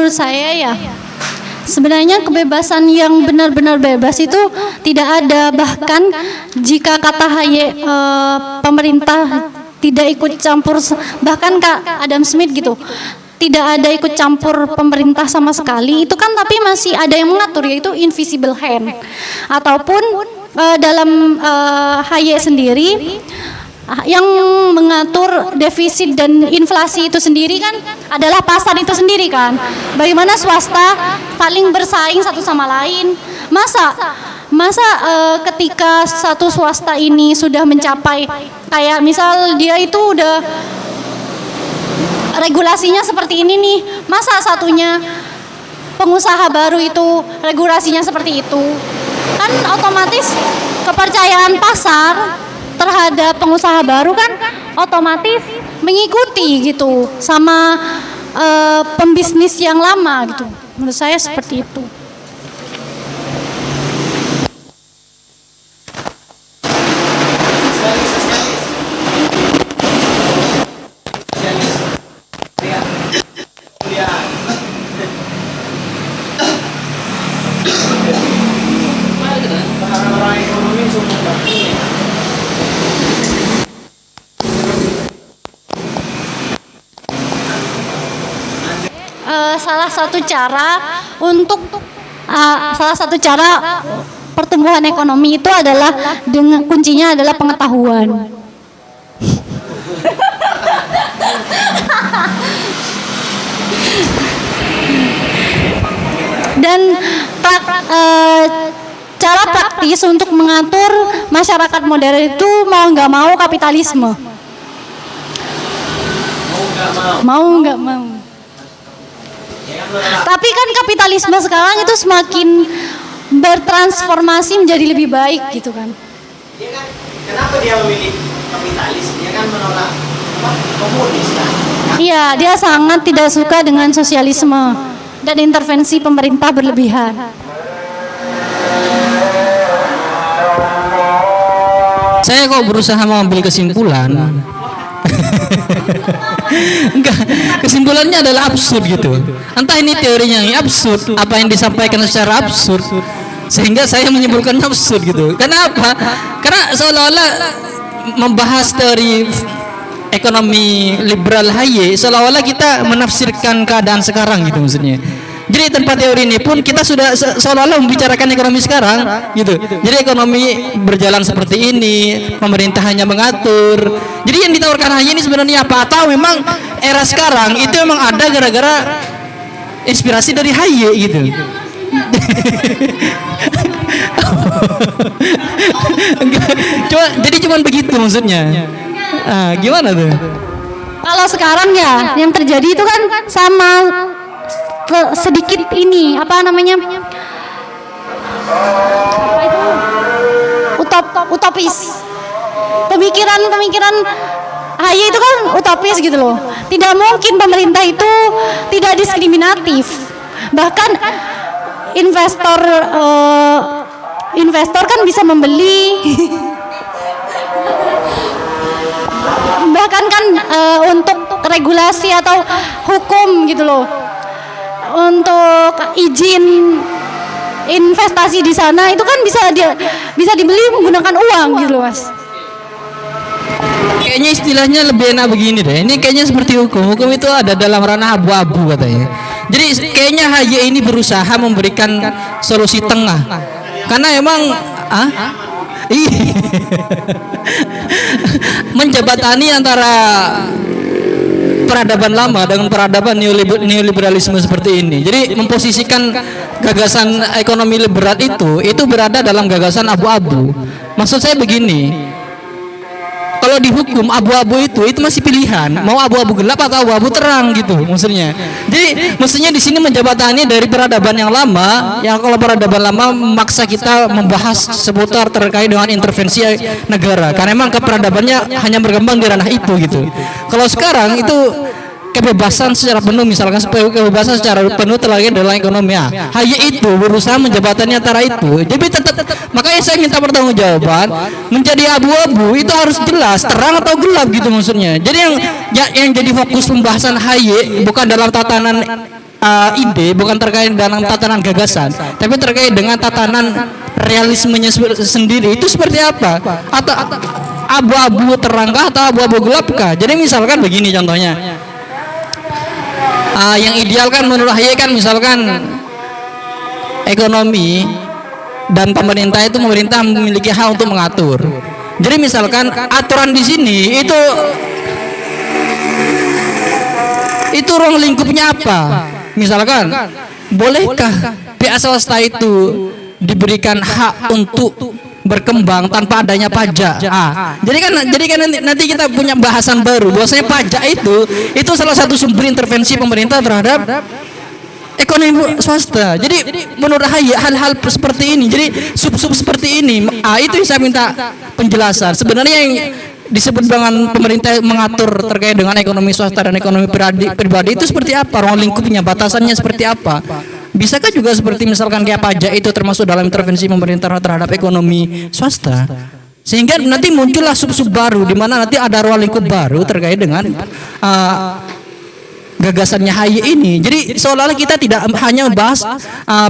menurut saya ya, sebenarnya kebebasan yang benar-benar bebas itu tidak ada. Bahkan jika kata Hayek, pemerintah tidak ikut campur, bahkan Kak Adam Smith gitu, tidak ada ikut campur pemerintah sama sekali, itu kan tapi masih ada yang mengatur, yaitu invisible hand. Ataupun dalam Hayek sendiri, yang mengatur defisit dan inflasi itu sendiri kan adalah pasar itu sendiri kan. Bagaimana swasta saling bersaing satu sama lain. Masa ketika satu swasta ini sudah mencapai, kayak misal dia itu udah regulasinya seperti ini nih, masa satunya pengusaha baru itu regulasinya seperti itu? Kan otomatis kepercayaan pasar terhadap pengusaha baru kan otomatis mengikuti gitu sama pembisnis yang lama gitu. Menurut saya seperti itu. Salah satu cara pertumbuhan ekonomi itu adalah dengan kuncinya adalah pengetahuan. Dan cara praktis untuk mengatur masyarakat modern itu mau nggak mau kapitalisme. Mau nggak mau. Tapi kan kapitalisme sekarang itu semakin bertransformasi menjadi lebih baik gitu kan. Dia kan kenapa dia memilih kapitalis? Dia kan menolak komunis kan. Iya, dia sangat tidak suka dengan sosialisme dan intervensi pemerintah berlebihan. Saya kok berusaha mengambil kesimpulan. Enggak, kesimpulannya adalah absurd gitu. Entah ini teorinya yang absurd, apa yang disampaikan secara absurd, sehingga saya menyimpulkan absurd gitu. Kenapa? Karena seolah-olah membahas teori ekonomi liberal Hayek, seolah-olah kita menafsirkan keadaan sekarang gitu maksudnya. Jadi tanpa teori ini pun kita sudah seolah-olah membicarakan ekonomi sekarang gitu. Jadi ekonomi berjalan seperti ini, pemerintah hanya mengatur. Jadi yang ditawarkan Hayek ini sebenarnya apa? Atau memang era sekarang itu memang ada gara-gara inspirasi dari Hayek gitu. Jadi cuman begitu maksudnya. Gimana tuh? Kalau sekarang ya yang terjadi itu kan sama sedikit ini apa namanya utopis. Pemikiran Hayek itu kan utopis gitu loh. Tidak mungkin pemerintah itu tidak diskriminatif. Bahkan investor kan bisa membeli. Bahkan kan untuk regulasi atau hukum gitu loh, untuk izin investasi di sana itu kan bisa dibeli menggunakan uang gitu loh Mas. Kayaknya istilahnya lebih enak begini deh. Ini kayaknya seperti hukum itu ada dalam ranah abu-abu katanya. Jadi kayaknya Hayek ini berusaha memberikan solusi tengah. Karena emang menjabatani antara peradaban lama dengan peradaban neoliberalisme seperti ini. Jadi memposisikan gagasan ekonomi liberal itu berada dalam gagasan abu-abu. Maksud saya begini, kalau dihukum abu-abu itu masih pilihan, mau abu-abu gelap atau abu-abu terang gitu maksudnya. Jadi maksudnya di sini menjabatani dari peradaban yang lama, yang kalau peradaban lama memaksa kita membahas seputar terkait dengan intervensi negara, karena memang keperadabannya hanya berkembang di ranah itu gitu. Kalau sekarang itu kebebasan secara penuh, misalkan kebebasan secara penuh terlahir dalam ekonomi. Hayek itu berusaha menjabatani antara itu. Jadi tetap, makanya saya minta pertanggungjawaban. Menjadi abu-abu itu harus jelas terang atau gelap gitu maksudnya. Jadi yang jadi fokus pembahasan Hayek bukan dalam tatanan ide, bukan terkait dengan tatanan gagasan, tapi terkait dengan tatanan realismenya sendiri. Itu seperti apa? Atau abu-abu terangkah atau abu-abu gelapkah? Jadi misalkan begini contohnya, yang ideal kan menurut Haye kan misalkan ekonomi dan pemerintah memiliki hak untuk mengatur. Jadi misalkan aturan di sini itu ruang lingkupnya apa? Misalkan bolehkah pihak swasta itu diberikan hak untuk berkembang tanpa adanya pajak? Jadi kan nanti kita punya bahasan baru bahwasanya pajak itu salah satu sumber intervensi pemerintah terhadap ekonomi swasta. Jadi menurut Haye hal-hal seperti ini, jadi sub-sub seperti ini, itu yang saya minta penjelasan. Sebenarnya yang disebut dengan pemerintah mengatur terkait dengan ekonomi swasta dan ekonomi pribadi itu seperti apa? Ruang lingkupnya, batasannya seperti apa? Bisakah juga seperti misalkan kayak pajak itu termasuk dalam intervensi pemerintah terhadap ekonomi swasta? Sehingga nanti muncullah sub-sub baru di mana nanti ada ruang lingkup baru terkait dengan gagasannya Haye ini. Jadi seolah-olah kita tidak hanya membahas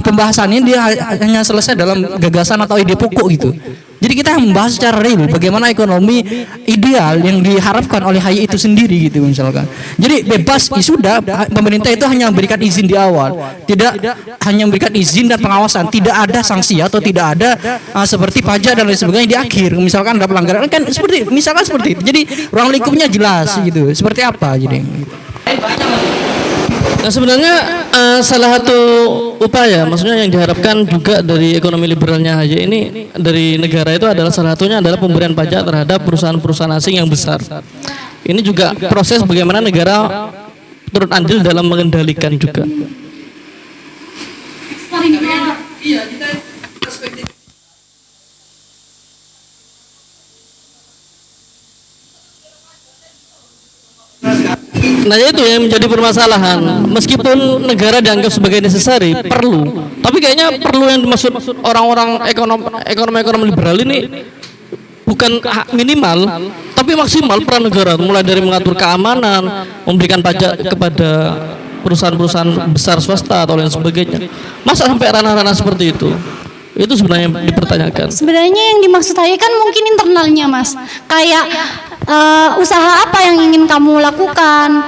pembahasan ini dia hanya selesai dalam gagasan atau ide pokok gitu. Jadi kita membahas secara real bagaimana ekonomi ideal yang diharapkan oleh Haye itu sendiri gitu misalkan. Jadi bebas ya sudah, pemerintah itu hanya memberikan izin di awal, tidak hanya memberikan izin dan pengawasan, tidak ada sanksi atau tidak ada seperti pajak dan lain sebagainya di akhir. Misalkan ada pelanggaran kan seperti itu. Jadi ruang lingkupnya jelas gitu. Seperti apa jadi? Nah sebenarnya salah satu upaya, maksudnya yang diharapkan juga dari ekonomi liberalnya Haye ini dari negara itu adalah salah satunya adalah pemberian pajak terhadap perusahaan-perusahaan asing yang besar. Ini juga proses bagaimana negara turut andil dalam mengendalikan juga. Nah itu yang menjadi permasalahan. Meskipun negara dianggap sebagai necessary, perlu. Tapi kayaknya perlu yang dimaksud orang-orang ekonomi liberal ini bukan minimal, tapi maksimal peran negara. Mulai dari mengatur keamanan, memberikan pajak kepada perusahaan-perusahaan besar swasta atau lain sebagainya. Masa sampai ranah-ranah seperti itu? Itu sebenarnya yang dipertanyakan. Sebenarnya yang dimaksud Haye kan mungkin internalnya, Mas. Kayak usaha apa yang ingin kamu lakukan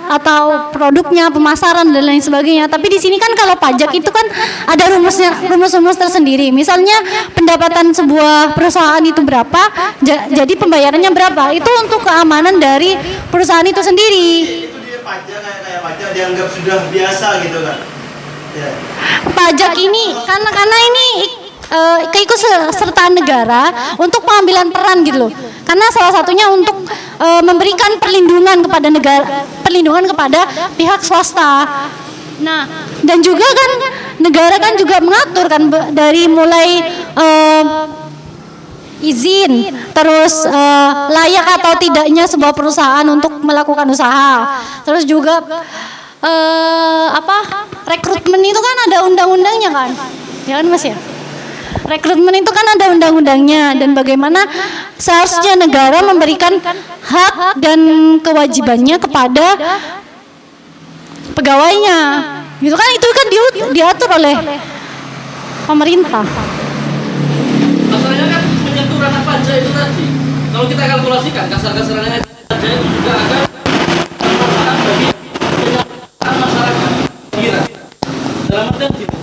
atau produknya, pemasaran dan lain sebagainya. Tapi di sini kan kalau pajak itu kan ada rumus tersendiri. Misalnya pendapatan sebuah perusahaan itu berapa, jadi pembayarannya berapa. Itu untuk keamanan dari perusahaan itu sendiri. Itu dia pajak kayak pajak dianggap sudah biasa gitu kan. Ya. Pajak ini karena ini keikutsertaan negara untuk pengambilan peran gitu loh. Karena salah satunya untuk memberikan perlindungan kepada negara, perlindungan kepada pihak swasta. Nah, dan juga kan negara kan juga mengatur kan dari mulai izin, terus layak atau tidaknya sebuah perusahaan untuk melakukan usaha. Terus juga rekrutmen itu kan ada undang-undangnya kan, ya kan Mas ya? Rekrutmen itu kan ada undang-undangnya dan bagaimana seharusnya negara memberikan hak dan kewajibannya kepada pegawainya, gitu kan? Itu kan diatur oleh pemerintah. Masalahnya kan menyentuh ranah pajak itu tadi. Kalau kita kalkulasikan kasar-kasarannya pajak itu juga ada manfaat bagi masyarakat. Kira dalam artian gitu.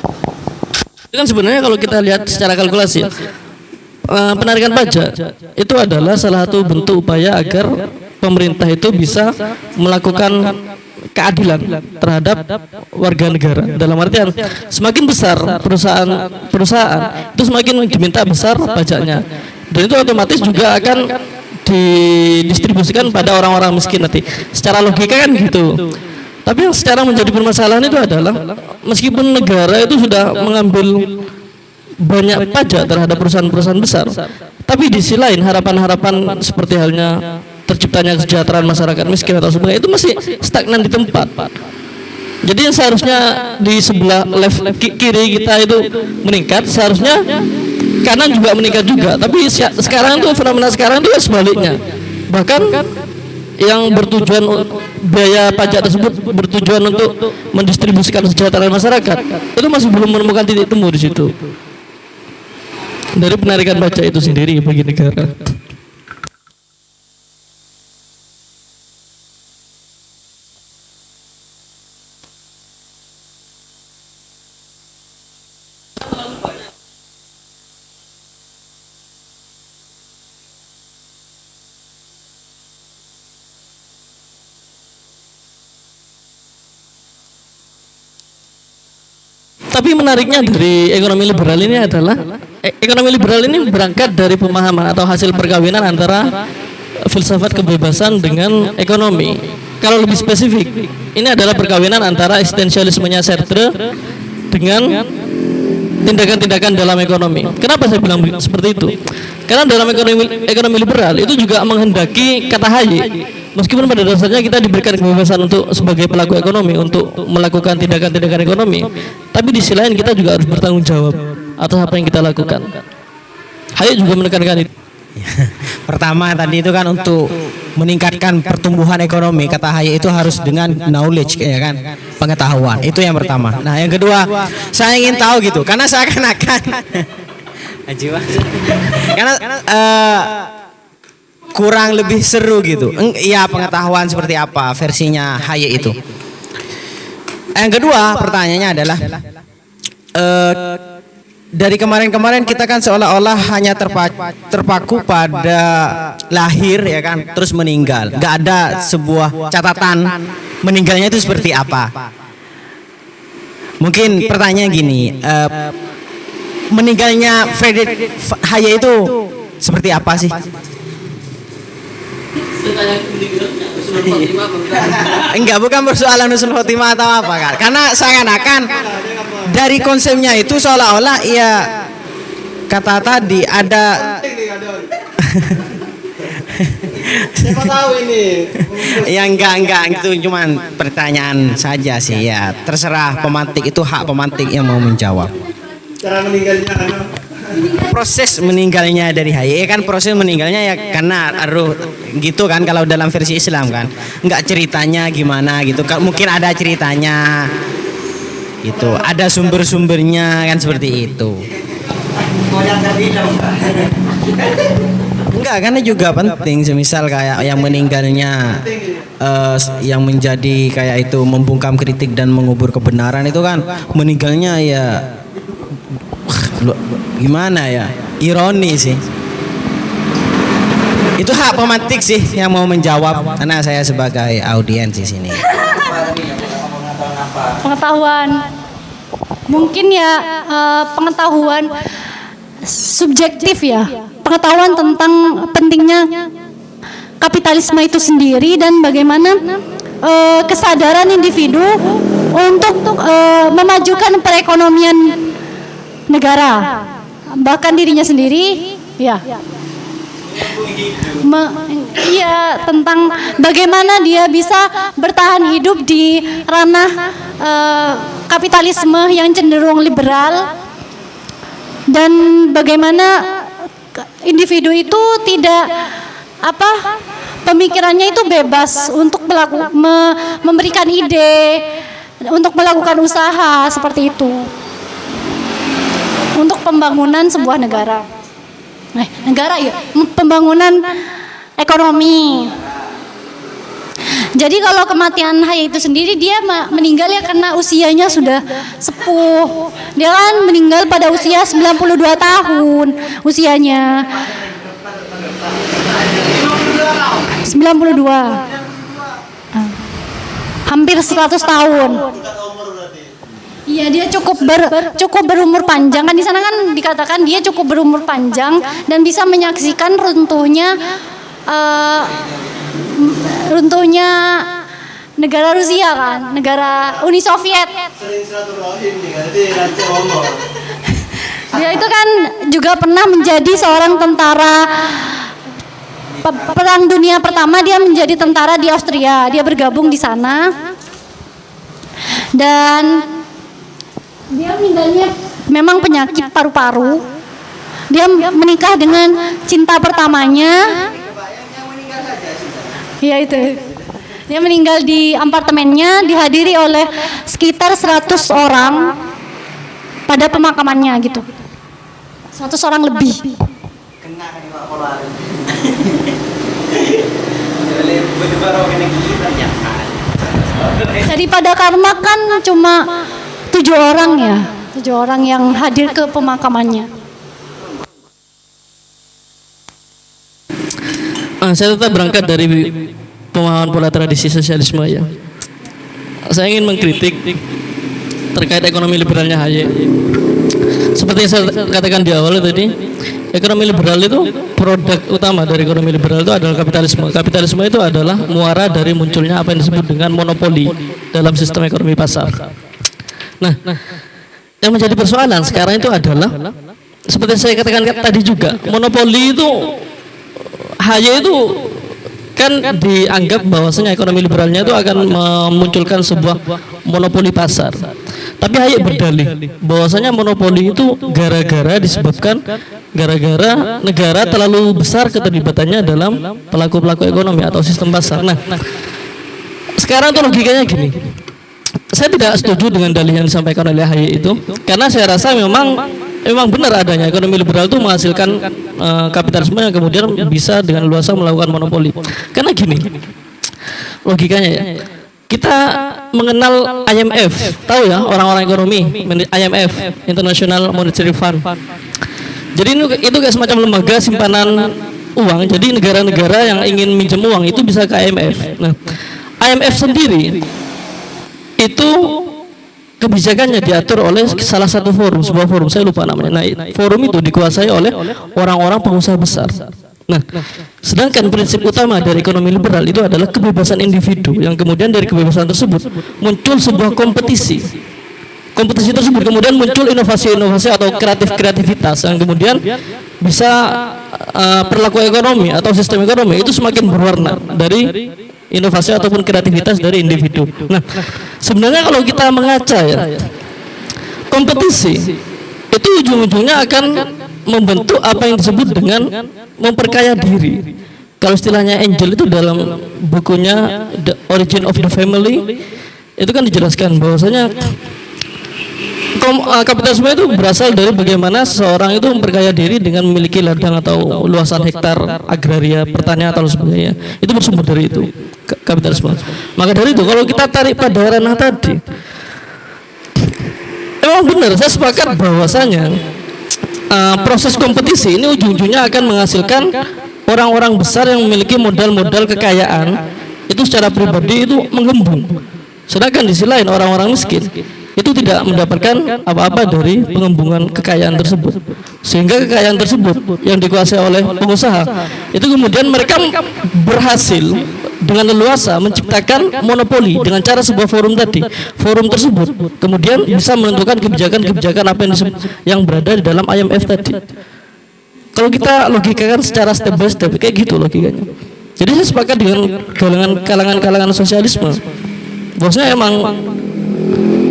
Itu kan sebenarnya kalau kita lihat secara kalkulasi, penarikan pajak itu adalah salah satu bentuk upaya agar pemerintah itu bisa melakukan keadilan terhadap warga negara. Dalam artian semakin besar perusahaan itu semakin diminta besar pajaknya, dan itu otomatis juga akan didistribusikan pada orang-orang miskin nanti. Secara logika kan gitu. Tapi yang secara menjadi permasalahan itu adalah meskipun negara itu sudah mengambil banyak pajak terhadap perusahaan-perusahaan besar, tapi di sisi lain harapan-harapan seperti halnya terciptanya kesejahteraan masyarakat miskin atau sebagainya itu masih stagnan di tempat. Jadi yang seharusnya di sebelah left kiri kita itu meningkat, seharusnya kanan juga meningkat juga. Tapi sekarang tuh fenomena sekarang itu sebaliknya. Bahkan yang bertujuan biaya pajak tersebut bertujuan untuk mendistribusikan kesejahteraan masyarakat, itu masih belum menemukan titik temu di situ dari penarikan pajak itu sendiri bagi negara. Tapi menariknya dari ekonomi liberal ini adalah ekonomi liberal ini berangkat dari pemahaman atau hasil perkawinan antara filsafat kebebasan dengan ekonomi. Kalau lebih spesifik, ini adalah perkawinan antara eksistensialismenya Sartre dengan tindakan-tindakan dalam ekonomi. Kenapa saya bilang seperti itu? Karena dalam ekonomi liberal itu juga menghendaki kata Hayek. Meskipun pada dasarnya kita diberikan kebebasan untuk sebagai pelaku ekonomi untuk melakukan tindakan-tindakan ekonomi, tapi di sisi lain kita juga harus bertanggung jawab atas apa yang kita lakukan. Hayek juga menekankan itu. Pertama tadi itu kan untuk meningkatkan pertumbuhan ekonomi, kata Hayek itu harus dengan knowledge, ya kan, pengetahuan. Itu yang pertama. Nah, yang kedua, saya ingin tahu gitu, karena seakan-akan karena kurang lebih seru gitu. Iya, pengetahuan seperti apa versinya Hayek itu. Yang kedua, pertanyaannya adalah dari kemarin-kemarin kita kan seolah-olah hanya terpaku pada lahir, ya kan, terus meninggal. Gak ada sebuah catatan meninggalnya itu seperti apa. Mungkin pertanyaan gini, meninggalnya Friedrich Hayek itu seperti apa sih? Enggak, bukan persoalan husnul khotimah atau apa kan? Karena seakan-akan dari konsepnya itu seolah-olah ya kata tadi ada siapa tahu ini ya enggak itu cuman pertanyaan saja sih ya, terserah pemantik, itu hak pemantik yang mau menjawab. Cara meninggalnya proses meninggalnya dari Hayek kan, proses meninggalnya ya karena aduh gitu kan, kalau dalam versi Islam kan enggak ceritanya gimana gitu, mungkin ada ceritanya gitu, ada sumber-sumbernya kan, seperti itu. Enggak, karena juga penting semisal kayak yang meninggalnya yang menjadi kayak itu membungkam kritik dan mengubur kebenaran itu kan meninggalnya ya gimana ya, ironi sih. Itu hak pemantik sih yang mau menjawab, karena saya sebagai audiens di sini. Pengetahuan mungkin ya, pengetahuan subjektif ya, pengetahuan tentang pentingnya kapitalisme itu sendiri dan bagaimana kesadaran individu untuk memajukan perekonomian negara, bahkan dirinya sendiri ya. Iya, tentang bagaimana dia bisa bertahan hidup di ranah kapitalisme yang cenderung liberal, dan bagaimana individu itu tidak pemikirannya itu bebas untuk memberikan ide, untuk melakukan usaha seperti itu untuk pembangunan sebuah negara. Negara ya, pembangunan ekonomi. Jadi kalau kematian Hayek itu sendiri, dia meninggal ya karena usianya sudah sepuh. Dia kan meninggal pada usia 92 tahun usianya. 92. Hampir 100 tahun. Iya, dia cukup berumur panjang kan, di sana kan dikatakan dia cukup berumur panjang dan bisa menyaksikan runtuhnya negara Rusia kan, negara Uni Soviet. Dia itu kan juga pernah menjadi seorang tentara Perang Dunia Pertama, dia menjadi tentara di Austria, dia bergabung di sana. Dan dia meninggalnya memang penyakit paru-paru. Dia menikah dengan cinta pertamanya. Iya itu. Dia meninggal di apartemennya, dihadiri oleh sekitar 100 orang pada pemakamannya gitu. 100 orang lebih. Daripada karma kan cuma 7 orang ya, 7 orang yang hadir ke pemakamannya. Saya tetap berangkat dari pemahaman pola tradisi sosialisme ya. Saya ingin mengkritik terkait ekonomi liberalnya Hayek. Seperti yang saya katakan di awal tadi, ekonomi liberal itu produk utama dari ekonomi liberal itu adalah kapitalisme. Kapitalisme itu adalah muara dari munculnya apa yang disebut dengan monopoli dalam sistem ekonomi pasar. Nah, yang menjadi persoalan sekarang itu adalah seperti saya katakan tadi juga, monopoli itu Hayek itu kan dianggap bahwasanya ekonomi liberalnya itu akan memunculkan sebuah monopoli pasar. Tapi Hayek berdalih bahwasanya monopoli itu disebabkan gara-gara negara terlalu besar keterlibatannya dalam pelaku-pelaku ekonomi atau sistem pasar. Nah, sekarang tuh logikanya gini. Saya tidak setuju dengan dalih yang disampaikan oleh Hayek itu, karena saya rasa memang benar adanya ekonomi liberal itu menghasilkan kapitalisme yang kemudian bisa dengan luasa melakukan monopoli. Karena gini, logikanya ya, kita mengenal IMF, tahu ya orang-orang ekonomi, IMF, International Monetary Fund. Jadi itu kayak semacam lembaga simpanan uang. Jadi negara-negara yang ingin minjem uang itu bisa ke IMF. Nah, IMF sendiri itu kebijakannya diatur oleh salah satu sebuah forum, saya lupa namanya. Nah, forum itu dikuasai oleh orang-orang pengusaha besar. Nah, sedangkan prinsip utama dari ekonomi liberal itu adalah kebebasan individu, yang kemudian dari kebebasan tersebut muncul sebuah kompetisi. Kompetisi tersebut kemudian muncul inovasi-inovasi atau kreativitas yang kemudian bisa perilaku ekonomi atau sistem ekonomi itu semakin berwarna dari inovasi ataupun kreativitas dari individu. Nah, sebenarnya kalau kita mengaca ya, kompetisi itu ujung-ujungnya akan membentuk apa yang disebut dengan memperkaya diri. Kalau istilahnya Angel itu dalam bukunya The Origin of the Family itu kan dijelaskan bahwasanya kapitalisme itu berasal dari bagaimana seseorang itu memperkaya diri dengan memiliki ladang atau luasan hektar agraria, pertanian atau sebagainya. Itu bersumber dari itu kapitalisme. Maka dari itu kalau kita tarik pada ranah tadi, emang benar saya sepakat bahwasanya proses kompetisi ini ujung-ujungnya akan menghasilkan orang-orang besar yang memiliki modal-modal kekayaan itu secara pribadi itu menggembung. Sedangkan di sisi lain orang-orang miskin itu tidak mendapatkan apa-apa dari pengembungan kekayaan tersebut, sehingga kekayaan tersebut yang dikuasai oleh pengusaha itu kemudian mereka berhasil dengan leluasa menciptakan monopoli dengan cara sebuah forum tadi. Forum tersebut kemudian bisa menentukan kebijakan-kebijakan apa yang berada di dalam IMF tadi. Kalau kita logikakan secara step by step kayak gitu logikanya. Jadi saya sepakat dengan kalangan sosialisme bahwasanya emang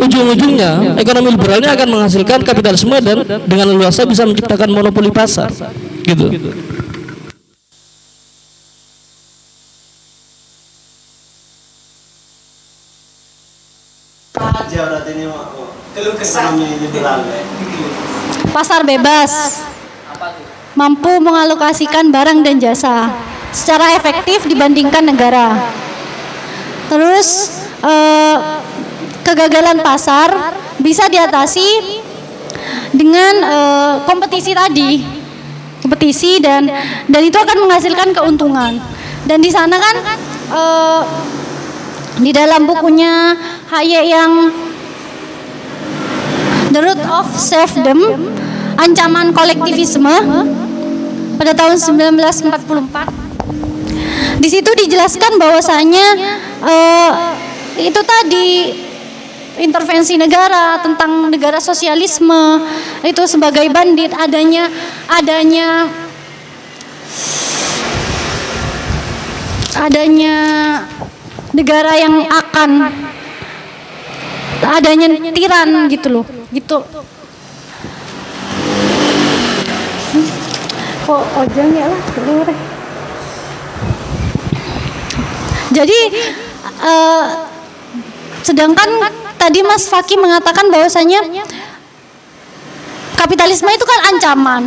ujung-ujungnya ekonomi liberalnya akan menghasilkan kapitalisme dan dengan leluasa bisa menciptakan monopoli pasar gitu. Aja berarti ini keluh kesah liberal. Pasar bebas mampu mengalokasikan barang dan jasa secara efektif dibandingkan negara. Terus kegagalan pasar bisa diatasi dengan kompetisi dan itu akan menghasilkan keuntungan. Dan di sana kan di dalam bukunya Hayek yang The Root of Serfdom, Ancaman Kolektivisme pada tahun 1944. Di situ dijelaskan bahwasanya itu tadi intervensi negara, tentang negara sosialisme itu sebagai bandit, adanya negara yang akan adanya tiran gitu loh, gitu. Kok ojang ya lah keluar. Jadi sedangkan tadi Mas Fakih mengatakan bahwasanya kapitalisme itu kan ancaman,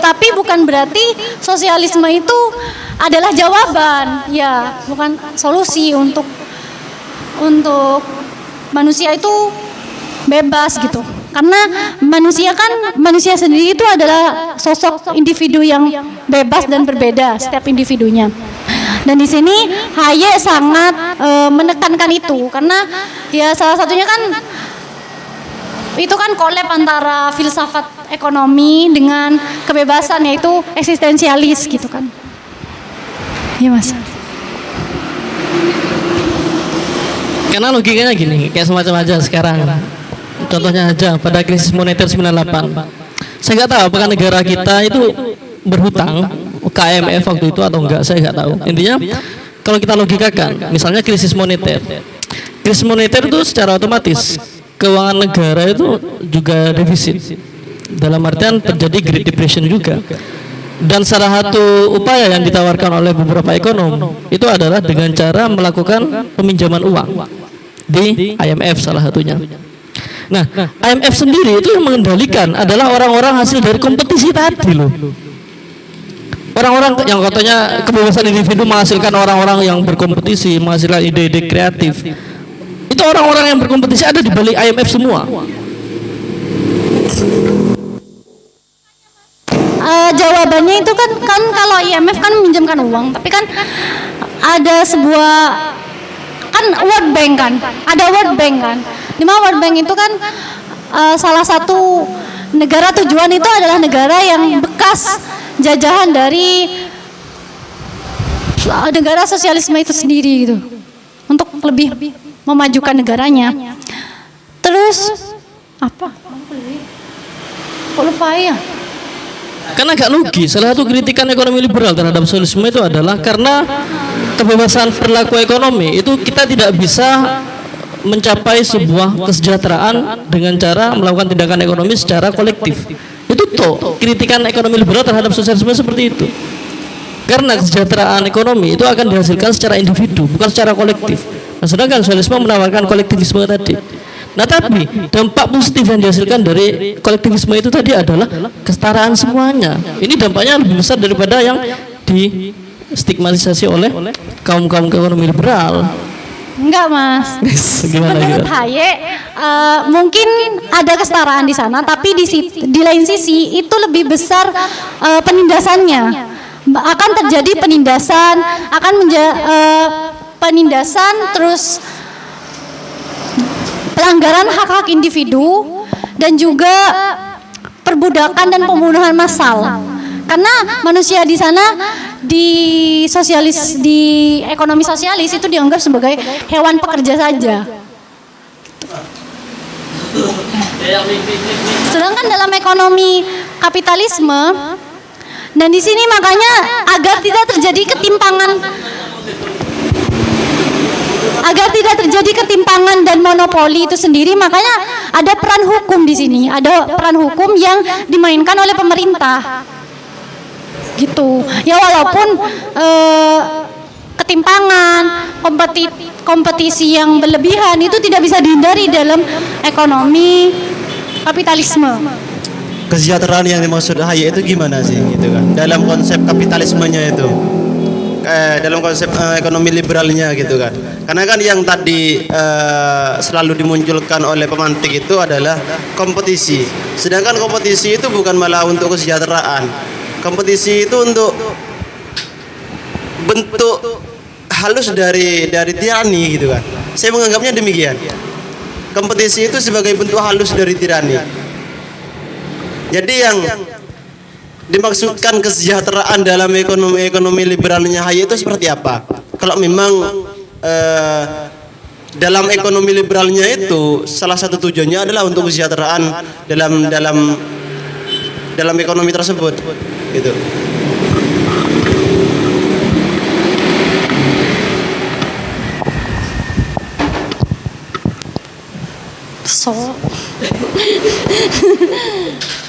tapi bukan berarti sosialisme itu adalah jawaban, ya, bukan solusi untuk manusia itu bebas gitu. Karena manusia sendiri itu adalah sosok individu yang bebas dan berbeda setiap individunya. Dan di sini Hayek sangat menekankan itu, karena ya salah satunya kan itu kan kolab antara filsafat ekonomi dengan kebebasan, yaitu eksistensialis gitu kan. Iya Mas. Karena logikanya gini, kayak semacam aja sekarang. Contohnya aja pada krisis moneter 98. Saya nggak tahu apakah negara kita itu berhutang ke IMF waktu itu atau enggak, saya nggak tahu. Intinya kalau kita logikakan, misalnya krisis moneter itu secara otomatis keuangan negara itu juga defisit. Dalam artian terjadi Great Depression juga. Dan salah satu upaya yang ditawarkan oleh beberapa ekonom itu adalah dengan cara melakukan peminjaman uang di IMF salah satunya. Nah, IMF sendiri itu yang mengendalikan adalah orang-orang hasil dari kompetisi tadi loh. Orang-orang yang katanya kebebasan individu menghasilkan orang-orang yang berkompetisi, menghasilkan ide-ide kreatif. Itu orang-orang yang berkompetisi ada di balik IMF semua. Jawabannya itu kan kalau IMF kan meminjamkan uang, tapi kan ada sebuah kan World Bank kan, ada World Bank kan. Di mana World Bank itu kan salah satu negara tujuan itu adalah negara yang bekas jajahan dari negara sosialisme itu sendiri gitu, untuk lebih memajukan negaranya. Terus apa? Kok lupa ya? Karena gak logis. Salah satu kritikan ekonomi liberal terhadap sosialisme itu adalah karena kebebasan perilaku ekonomi itu kita tidak bisa mencapai sebuah kesejahteraan dengan cara melakukan tindakan ekonomi secara kolektif. Itu tuh kritikan ekonomi liberal terhadap sosialisme seperti itu. Karena kesejahteraan ekonomi itu akan dihasilkan secara individu, bukan secara kolektif. Nah, sedangkan sosialisme menawarkan kolektivisme tadi. Nah, tapi dampak positif yang dihasilkan dari kolektivisme itu tadi adalah kesetaraan semuanya. Ini dampaknya lebih besar daripada yang di stigmatisasi oleh kaum-kaum ekonomi liberal. Enggak Mas. Menurut Hayek mungkin ada kesetaraan di sana, tapi di lain sisi itu lebih besar penindasannya. Akan terjadi penindasan, penindasan terus pelanggaran hak-hak individu dan juga perbudakan dan pembunuhan massal. Karena manusia di sana di ekonomi sosialis itu dianggap sebagai hewan pekerja saja. Sedangkan dalam ekonomi kapitalisme, dan di sini makanya agar tidak terjadi ketimpangan dan monopoli itu sendiri, makanya ada peran hukum di sini, ada peran hukum yang dimainkan oleh pemerintah. Gitu. Ya walaupun ketimpangan, kompetisi yang berlebihan itu tidak bisa dihindari dalam ekonomi kapitalisme. Kesejahteraan yang dimaksud Hayek itu gimana sih gitu kan? Dalam konsep kapitalismenya itu. Dalam konsep ekonomi liberalnya gitu kan. Karena kan yang tadi selalu dimunculkan oleh pemantik itu adalah kompetisi. Sedangkan kompetisi itu bukan malah untuk kesejahteraan. Kompetisi itu untuk bentuk halus dari tirani gitu kan. Saya menganggapnya demikian. Kompetisi itu sebagai bentuk halus dari tirani. Jadi yang dimaksudkan kesejahteraan dalam ekonomi liberalnya Hayek itu seperti apa? Kalau memang dalam ekonomi liberalnya itu salah satu tujuannya adalah untuk kesejahteraan dalam ekonomi tersebut, gitu.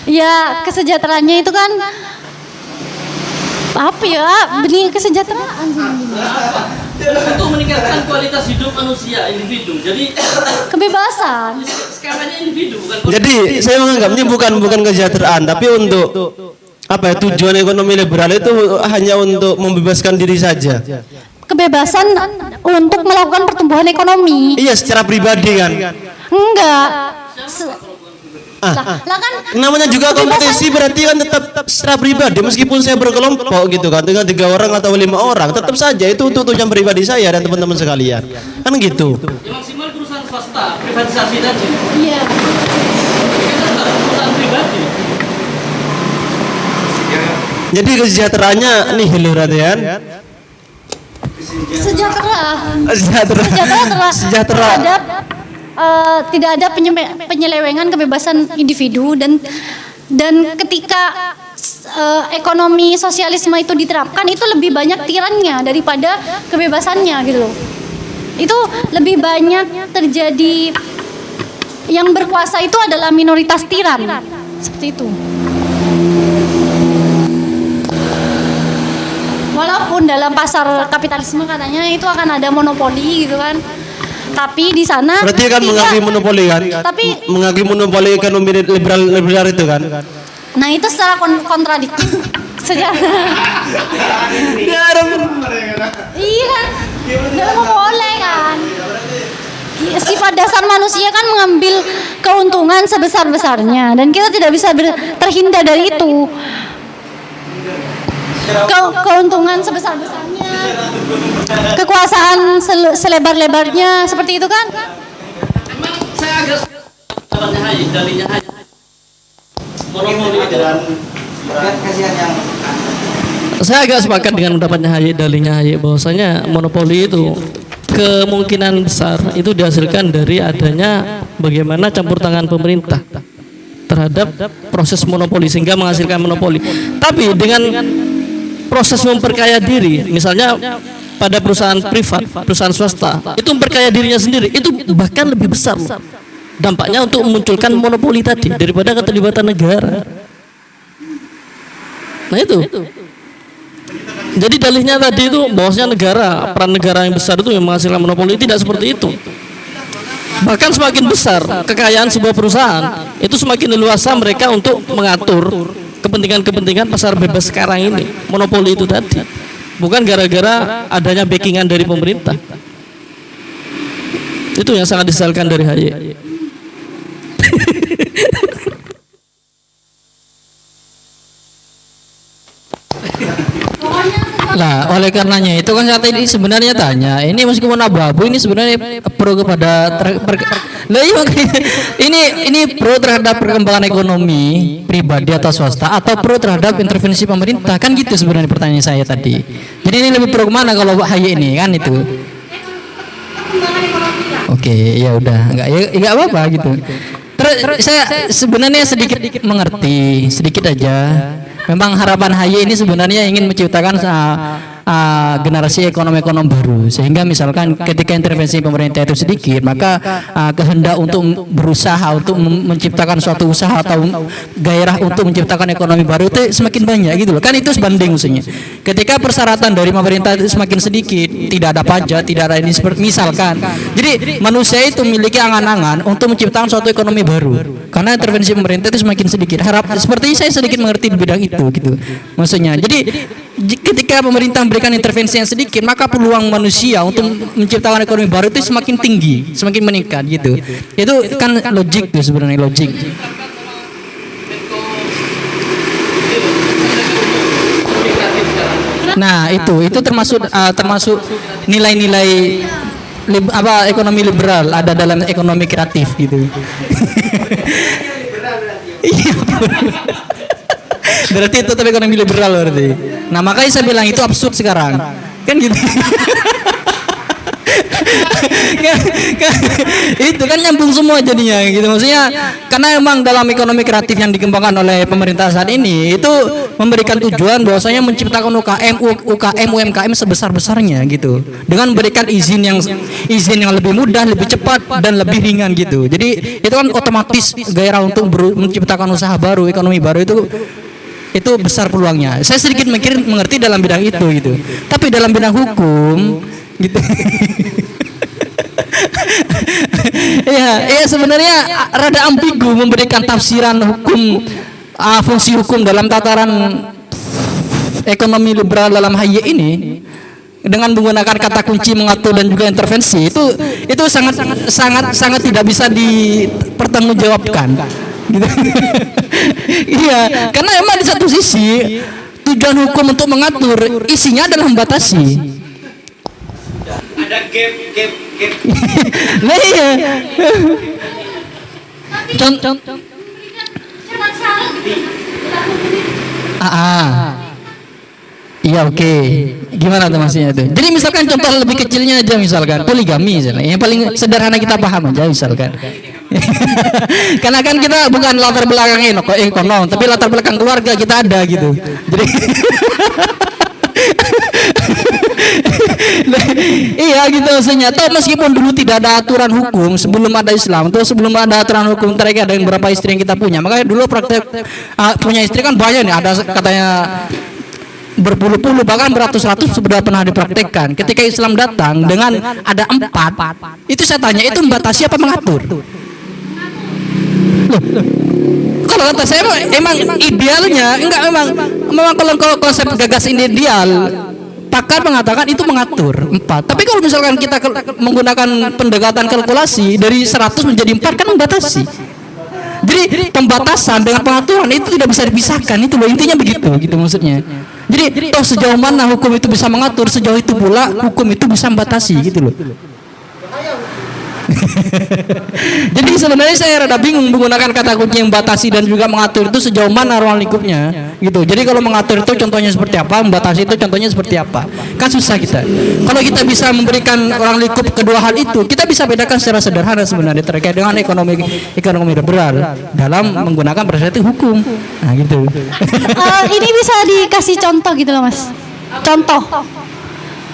Ya kesejahteraannya itu kan apa ya, benih kesejahteraan sih. untuk meningkatkan kualitas hidup manusia individu. Jadi Kebebasan. skemanya individu bukan Jadi saya menganggapnya bukan kesejahteraan, tapi untuk apa ya, tujuan ekonomi liberal itu hanya untuk membebaskan diri saja. Kebebasan untuk melakukan pertumbuhan ekonomi. Iya, secara pribadi kan. Enggak. Lah kan Namanya juga kompetisi, berarti kan tetap secara pribadi, meskipun saya berkelompok gitu kan dengan 3 orang atau 5 orang, tetap saja itu untuk tujuan pribadi saya dan teman-teman sekalian, kan gitu. ya maksimal perusahaan swasta, privatisasi tadi. iya. Tapi kan tetap perusahaan pribadi. Jadi kesejahteraannya nihil berarti kan. Sejahtera. Sejahtera. Sejahtera terhadap tidak ada penyelewengan kebebasan individu dan ketika ekonomi sosialisme itu diterapkan itu lebih banyak tirannya daripada kebebasannya gitu loh. Itu lebih banyak terjadi, yang berkuasa itu adalah minoritas tiran. Seperti itu. Walaupun dalam pasar kapitalisme katanya itu akan ada monopoli gitu kan. Tapi di sana Berarti kan tidak. mengakui monopoli kan. Tapi Mengakui monopoli ekonomi liberal itu kan. nah itu secara kontradiktif. Secara iya kan. Nggak boleh kan. Sifat dasar manusia kan mengambil keuntungan sebesar-besarnya dan kita tidak bisa terhindar dari itu. Keuntungan sebesar-besarnya, kekuasaan selebar-lebarnya, seperti itu kan? Memang saya agak dapatnya Haye, dalihnya Haye. Monopoli itu. Saya agak sepakat dengan pendapatnya Haye, dalihnya Haye, bahwasanya monopoli itu kemungkinan besar itu dihasilkan dari adanya bagaimana campur tangan pemerintah terhadap proses monopoli sehingga menghasilkan monopoli. Tapi dengan proses memperkaya diri, misalnya pada perusahaan privat, perusahaan swasta, itu memperkaya dirinya sendiri, itu bahkan lebih besar loh dampaknya untuk memunculkan monopoli tadi daripada keterlibatan negara. Nah itu. Jadi dalihnya tadi itu bahwasanya negara, peran negara yang besar itu yang menghasilkan monopoli, tidak seperti itu. Bahkan semakin besar kekayaan sebuah perusahaan, itu semakin leluasa mereka untuk mengatur kepentingan-kepentingan pasar bebas sekarang ini. Monopoli itu tadi bukan gara-gara adanya backingan dari pemerintah. Itu yang sangat disesalkan dari Haye. Nah, oleh karenanya itu kan saya tadi sebenarnya tanya, ini meskipun abu-abu ini sebenarnya pro kepada ini pro terhadap perkembangan ekonomi pribadi atau swasta atau pro terhadap intervensi pemerintah, kan gitu sebenarnya pertanyaan saya tadi. Jadi ini lebih pro kemana kalau Haye ini kan itu? Oke, ya udah, enggak apa-apa gitu. Terus saya sebenarnya sedikit mengerti, sedikit aja. Memang harapan Haye ini sebenarnya ingin menciptakan generasi ekonom-ekonom baru, sehingga misalkan ketika intervensi pemerintah itu sedikit, maka kehendak untuk berusaha untuk menciptakan suatu usaha atau gairah untuk menciptakan ekonomi baru itu semakin banyak gitu loh. Kan itu sebanding maksudnya. Ketika persyaratan dari pemerintah itu semakin sedikit, tidak ada pajak, tidak ada ini seperti misalkan. Jadi manusia itu memiliki angan-angan untuk menciptakan suatu ekonomi baru. Karena intervensi pemerintah itu semakin sedikit. Seperti saya sedikit mengerti di bidang itu gitu. Maksudnya. Jadi ketika pemerintah memberikan intervensi yang sedikit, maka peluang manusia untuk menciptakan ekonomi baru itu semakin tinggi, semakin meningkat gitu. Itu kan logik tuh sebenarnya, logik. Nah, itu termasuk nilai-nilai ekonomi liberal ada dalam ekonomi kreatif gitu. Iya. Berarti itu tetap ekonomi liberal berarti. Nah, makanya saya bilang itu absurd sekarang. Kan gitu. Itu kan nyambung semua jadinya gitu, maksudnya karena memang dalam ekonomi kreatif yang dikembangkan oleh pemerintah saat ini itu memberikan tujuan bahwasanya menciptakan UKM UMKM sebesar-besarnya gitu, dengan memberikan izin yang lebih mudah, lebih cepat dan lebih ringan gitu. Jadi itu kan otomatis gairah untuk menciptakan usaha baru, ekonomi baru itu besar peluangnya. Saya sedikit mengerti dalam bidang itu gitu. Tapi dalam bidang hukum gitu. Ya sebenarnya rada ambigu memberikan tafsiran hukum, fungsi hukum dalam tataran ekonomi liberal dalam HY ini dengan menggunakan kata kunci mengatur dan juga intervensi itu sangat tidak bisa dipertanggungjawabkan gitu. Iya, karena emang di satu sisi tujuan hukum untuk mengatur isinya adalah membatasi. Ada gap. Nah iya. Contoh. Iya oke. Gimana tuh maksudnya itu? Jadi misalkan contoh lebih kecilnya aja misalkan poligami misalnya. Yang paling sederhana kita paham aja misalkan. Karena kan kita bukan latar belakang ekonom, tapi latar belakang keluarga kita ada gitu. Jadi iya gitu maksudnya. Toh meskipun dulu tidak ada aturan hukum sebelum ada Islam, tuh sebelum ada aturan hukum terkait dengan berapa istri yang kita punya. Makanya dulu praktek punya istri kan banyak nih. Ada katanya berpuluh-puluh bahkan beratus-ratus sudah pernah dipraktekkan. Ketika Islam datang dengan ada 4, itu saya tanya itu membatasi apa mengatur? Loh, kalau kata saya emang idealnya memang kalau konsep gagasan ideal pakar mengatakan itu mengatur 4. Tapi kalau misalkan kita menggunakan pendekatan kalkulasi dari 100 menjadi 4 kan membatasi. Jadi pembatasan dengan pengaturan itu tidak bisa dipisahkan, itu loh intinya begitu gitu maksudnya. Jadi toh sejauh mana hukum itu bisa mengatur, sejauh itu pula hukum itu bisa membatasi gitu loh. Jadi sebenarnya saya rada bingung menggunakan kata kunci yang batasi dan juga mengatur itu sejauh mana ruang lingkupnya gitu. Jadi kalau mengatur itu contohnya seperti apa, membatasi itu contohnya seperti apa, kan susah kita. Kalau kita bisa memberikan ruang lingkup kedua hal itu, kita bisa bedakan secara sederhana sebenarnya terkait dengan ekonomi liberal dalam menggunakan perspektif hukum. Nah gitu. Ini bisa dikasih contoh gitu loh Mas. Contoh.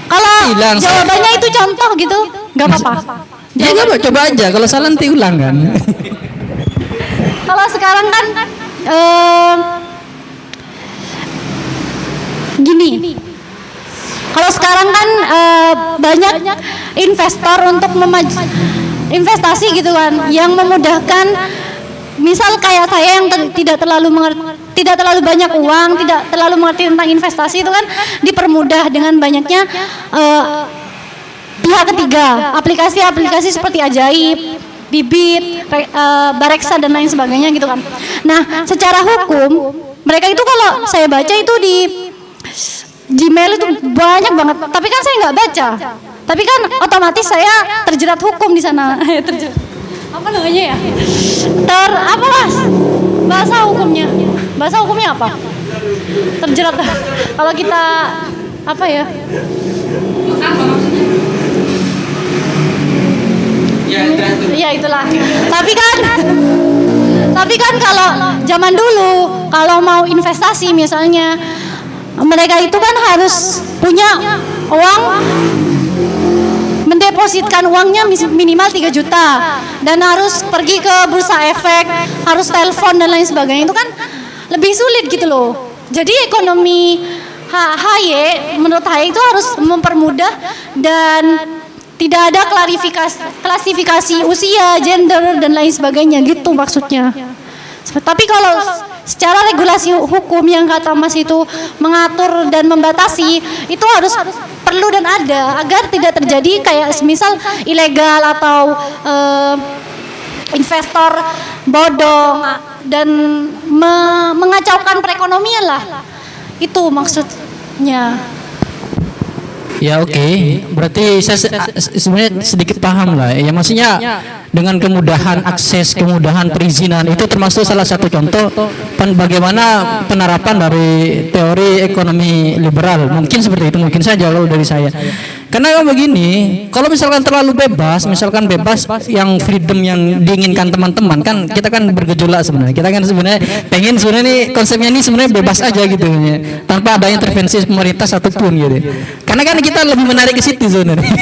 Kalau jawabannya itu contoh gitu, nggak apa-apa. Ya coba aja, kalau salah nanti ulang kan. Kalau sekarang kan gini. Kalau sekarang kan banyak investor untuk investasi gitu kan, yang memudahkan. Misal kayak saya yang tidak terlalu banyak uang, tidak terlalu mengerti tentang investasi itu kan dipermudah dengan banyaknya pihak ketiga, aplikasi-aplikasi seperti Ajaib, Bibit, Bareksa dan lain sebagainya gitu kan. Nah, secara hukum mereka itu kalau saya baca itu di Gmail itu banyak banget, tapi kan saya nggak baca. Tapi kan otomatis saya terjerat hukum di sana. Apa namanya ya? Apa Mas? Bahasa hukumnya apa? Terjerat. Kalau kita apa ya? Ya itulah. Tapi kan kalau zaman dulu kalau mau investasi misalnya mereka itu kan harus punya uang, mendepositkan uangnya minimal 3 juta dan harus pergi ke bursa efek, harus telepon dan lain sebagainya. Itu kan lebih sulit gitu loh. Jadi ekonomi HY menurut HY itu harus mempermudah dan tidak ada klasifikasi usia, gender dan lain sebagainya gitu maksudnya. Tapi kalau secara regulasi hukum yang kata Mas itu mengatur dan membatasi itu harus perlu dan ada agar tidak terjadi kayak misal ilegal atau investor bodong dan mengacaukan perekonomian lah. Itu maksudnya. Ya oke. Berarti saya sebenarnya sedikit paham lah. Ya maksudnya dengan kemudahan akses, kemudahan perizinan itu termasuk salah satu contoh bagaimana penerapan dari teori ekonomi liberal. Mungkin seperti itu, mungkin saja kalau dari saya. Karena begini, kalau misalkan terlalu bebas, misalkan bebas yang freedom yang diinginkan teman-teman kan kita kan bergejolak sebenarnya. Kita kan sebenarnya pengen sebenarnya nih konsepnya ini sebenarnya bebas aja gitu ya, tanpa ada intervensi pemerintah satupun gitu. Karena kan kita lebih menarik ke situ sebenarnya.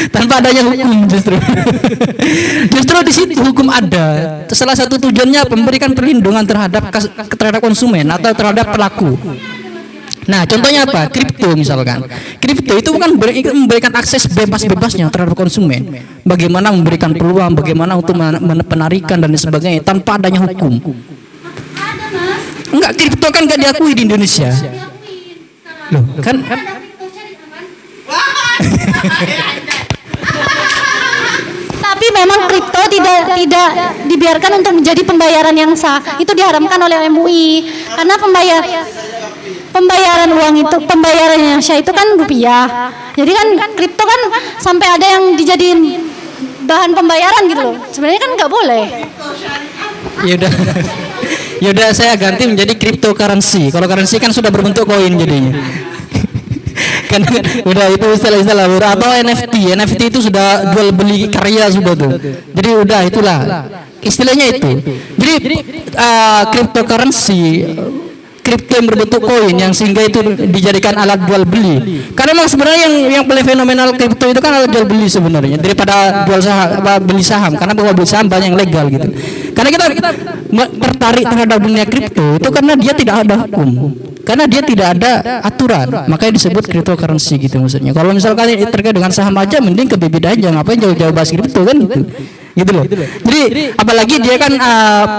Tanpa adanya hukum justru. Justru di situ hukum ada. Salah satu tujuannya memberikan perlindungan terhadap konsumen atau terhadap pelaku. Nah, contohnya apa? Kripto misalkan. Kripto itu kan memberikan akses bebas-bebasnya terhadap konsumen. Bagaimana memberikan peluang, bagaimana untuk penarikan dan sebagainya tanpa adanya hukum. Enggak, kripto kan enggak diakui di Indonesia. Loh, kan Tapi memang kripto tidak dibiarkan untuk menjadi pembayaran yang sah. Itu diharamkan oleh MUI karena pembayaran uang itu, pembayaran yang sah itu kan rupiah. Jadi kan kripto kan sampai ada yang dijadiin bahan pembayaran gitu loh. Sebenarnya kan nggak boleh. yaudah. Yaudah saya ganti menjadi cryptocurrency. Kalau currency kan sudah berbentuk koin jadinya. Kan udah itu istilah-istilah atau NFT itu sudah jual beli karya sudah tuh. Jadi udah itulah istilahnya itu. Jadi cryptocurrency, kripto yang berbentuk koin yang sehingga itu dijadikan alat jual beli. Karena memang sebenarnya yang paling fenomenal kripto itu kan alat jual beli sebenarnya daripada jual saham, beli saham. Karena kalau beli saham banyak yang legal gitu. Karena kita tertarik terhadap dunia kripto itu karena dia tidak ada hukum. Karena dia tidak ada aturan, makanya disebut cryptocurrency gitu maksudnya. Kalau misalkan terkait dengan saham aja, mending ke bibit aja, ngapain jauh-jauh bahas kripto kan gitu loh. Jadi apalagi dia kan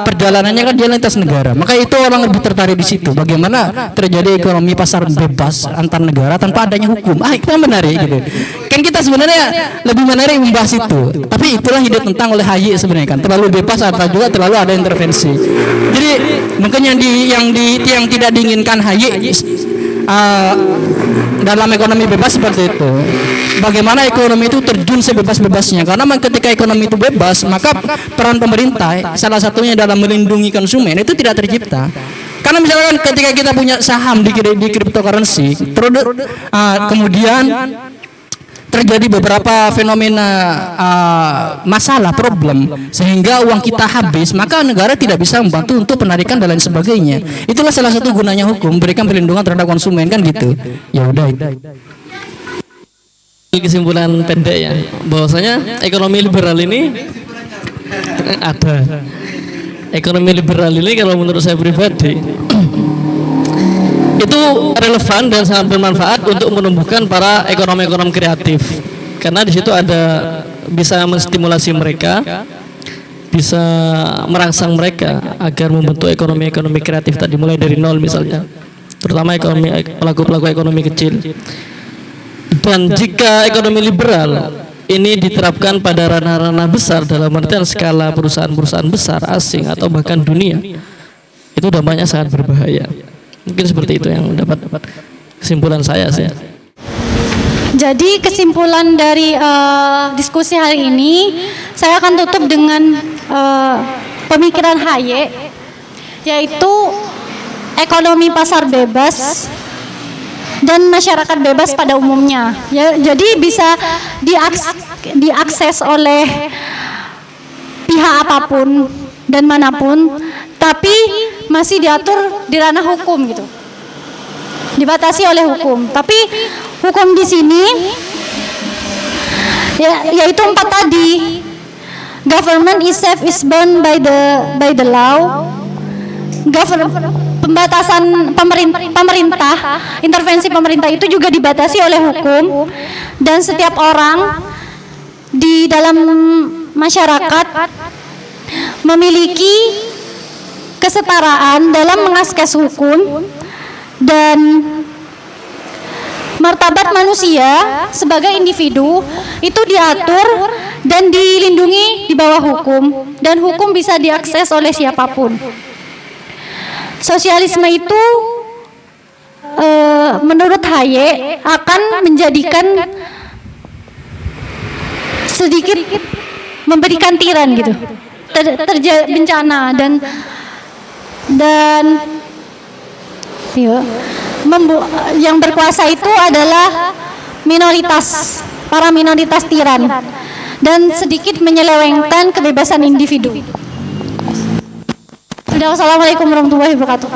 perjalanannya kan dia lintas negara, maka itu orang lebih tertarik di situ. Bagaimana terjadi ekonomi pasar bebas antar negara tanpa adanya hukum? Itu kan menarik gitu. Kan kita sebenarnya lebih menarik membahas itu. Tapi itulah ide tentang oleh HY sebenarnya kan, terlalu bebas atau juga terlalu ada intervensi. Jadi mungkin yang tidak diinginkan HY dalam ekonomi bebas seperti itu. Bagaimana ekonomi itu terjun sebebas-bebasnya? Karena ketika ekonomi itu bebas, maka peran pemerintah salah satunya dalam melindungi konsumen itu tidak tercipta. Karena misalkan ketika kita punya saham di cryptocurrency, kemudian terjadi beberapa fenomena masalah, problem, sehingga uang kita habis, maka negara tidak bisa membantu untuk penarikan dan lain sebagainya. Itulah salah satu gunanya hukum, memberikan perlindungan terhadap konsumen kan gitu. Ya udah. Kesimpulan pendek ya, bahwasanya ekonomi liberal ini ada. Ekonomi liberal ini kalau menurut saya pribadi itu relevan dan sangat bermanfaat untuk menumbuhkan para ekonom-ekonom kreatif, karena di situ ada bisa menstimulasi mereka, bisa merangsang mereka agar membentuk ekonomi-ekonomi kreatif tadi mulai dari nol misalnya, terutama pelaku-pelaku ekonomi kecil. Dan jika ekonomi liberal ini diterapkan pada ranah-ranah besar dalam artian skala perusahaan-perusahaan besar asing atau bahkan dunia, itu dampaknya sangat berbahaya. Mungkin seperti itu yang dapat kesimpulan saya sih. Jadi kesimpulan dari diskusi hari ini, saya akan tutup dengan pemikiran HY, yaitu ekonomi pasar bebas dan masyarakat bebas pada umumnya. Ya, jadi bisa diakses oleh pihak apapun dan manapun, tapi masih diatur di ranah hukum gitu, dibatasi oleh hukum. Tapi hukum di sini yaitu 4 tadi. Government is safe is bound by the law. Pembatasan pemerintah, intervensi pemerintah itu juga dibatasi oleh hukum, dan setiap orang di dalam masyarakat memiliki kesetaraan dalam mengakses hukum, dan martabat manusia sebagai individu itu diatur dan dilindungi di bawah hukum, dan hukum bisa diakses oleh siapapun. Sosialisme itu menurut HY akan menjadikan sedikit memberikan tiran gitu, terjadi bencana dan yang berkuasa itu adalah para minoritas tiran, dan sedikit menyelewengkan kebebasan individu. Assalamualaikum warahmatullahi wabarakatuh.